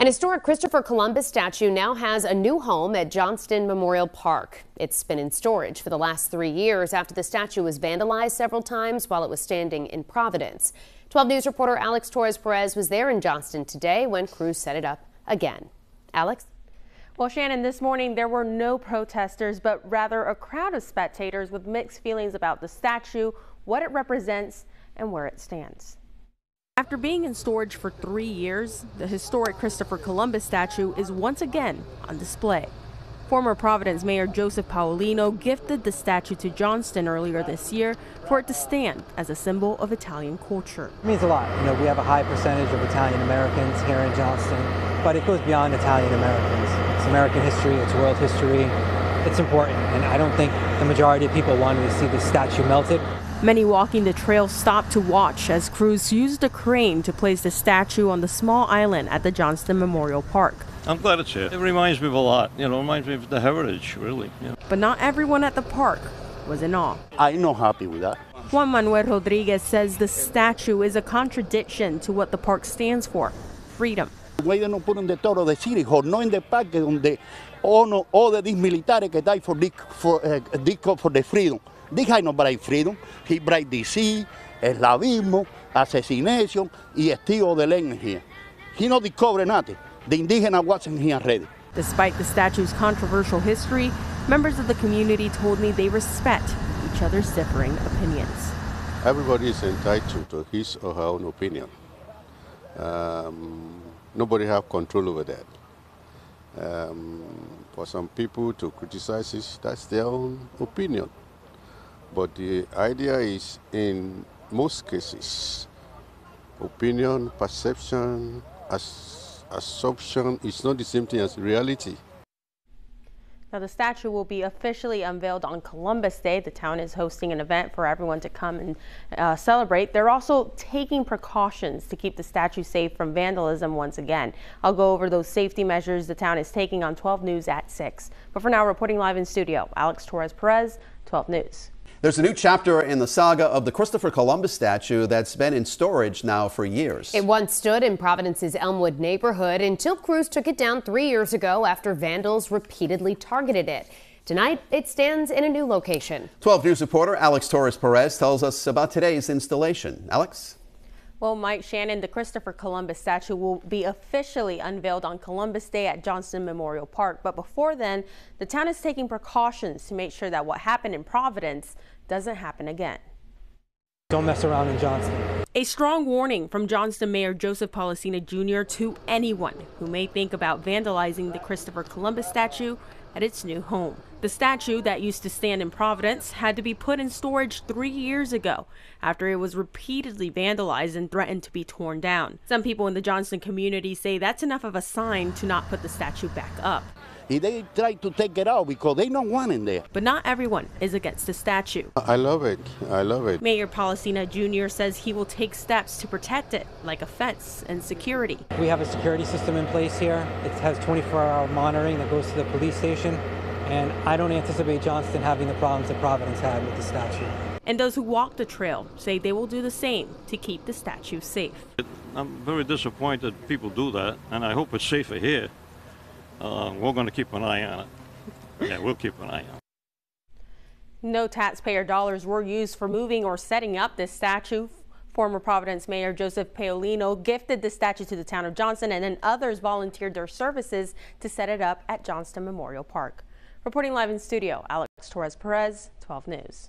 An historic Christopher Columbus statue now has a new home at Johnston Memorial Park. It's been in storage for the last 3 years after the statue was vandalized several times while it was standing in Providence. 12 News reporter Alex Torres-Perez was there in Johnston today when crews set it up again. Alex? Well, Shannon, this morning there were no protesters, but rather a crowd of spectators with mixed feelings about the statue, what it represents, and where it stands. After being in storage for 3 years, the historic Christopher Columbus statue is once again on display. Former Providence Mayor Joseph Paolino gifted the statue to Johnston earlier this year for it to stand as a symbol of Italian culture. It means a lot. You know, we have a high percentage of Italian Americans here in Johnston, but it goes beyond Italian Americans. It's American history, it's world history. It's important, and I don't think the majority of people wanted to see the statue melted. Many walking the trail stopped to watch as crews used a crane to place the statue on the small island at the Johnston Memorial Park. I'm glad it's here. It reminds me of a lot. It reminds me of the heritage, really. But not everyone at the park was in awe. I'm not happy with that. Juan Manuel Rodriguez says the statue is a contradiction to what the park stands for: freedom. Why they no put in the Toro de City Hall, no in the park donde all of these militares que die for the freedom. This guy no brought freedom. He brought disease, esclavismo, assassination, y estilo de ley here. He no discovered nothing. The indigenous wasn't here ready. Despite the statue's controversial history, members of the community told me they respect each other's differing opinions. Everybody is entitled to his or her own opinion. Nobody have control over that. For some people to criticize it, that's their own opinion. But the idea is, in most cases, opinion, perception, assumption is not the same thing as reality. Now, the statue will be officially unveiled on Columbus Day. The town is hosting an event for everyone to come and celebrate. They're also taking precautions to keep the statue safe from vandalism once again. I'll go over those safety measures the town is taking on 12 News at 6. But for now, reporting live in studio, Alex Torres-Perez, 12 News. There's a new chapter in the saga of the Christopher Columbus statue that's been in storage now for years. It once stood in Providence's Elmwood neighborhood until crews took it down 3 years ago after vandals repeatedly targeted it. Tonight, it stands in a new location. 12 News reporter Alex Torres-Perez tells us about today's installation. Alex? Well, Mike, Shannon, the Christopher Columbus statue will be officially unveiled on Columbus Day at Johnston Memorial Park. But before then, the town is taking precautions to make sure that what happened in Providence doesn't happen again. Don't mess around in Johnston. A strong warning from Johnston Mayor Joseph Paolino Jr. to anyone who may think about vandalizing the Christopher Columbus statue at its new home. The statue that used to stand in Providence had to be put in storage 3 years ago after it was repeatedly vandalized and threatened to be torn down. Some people in the Johnston community say that's enough of a sign to not put the statue back up. They try to take it out because they don't want it there. But not everyone is against the statue. I love it. I love it. Mayor Paolino Jr. says he will take steps to protect it, like a fence and security. We have a security system in place here. It has 24-hour monitoring that goes to the police station, and I don't anticipate Johnston having the problems that Providence had with the statue. And those who walk the trail say they will do the same to keep the statue safe. I'm very disappointed people do that, and I hope it's safer here. We're going to keep an eye on it. Yeah, we'll keep an eye on it. No taxpayer dollars were used for moving or setting up this statue. Former Providence Mayor Joseph Paolino gifted the statue to the town of Johnston, and then others volunteered their services to set it up at Johnston Memorial Park. Reporting live in studio, Alex Torres-Perez, 12 News.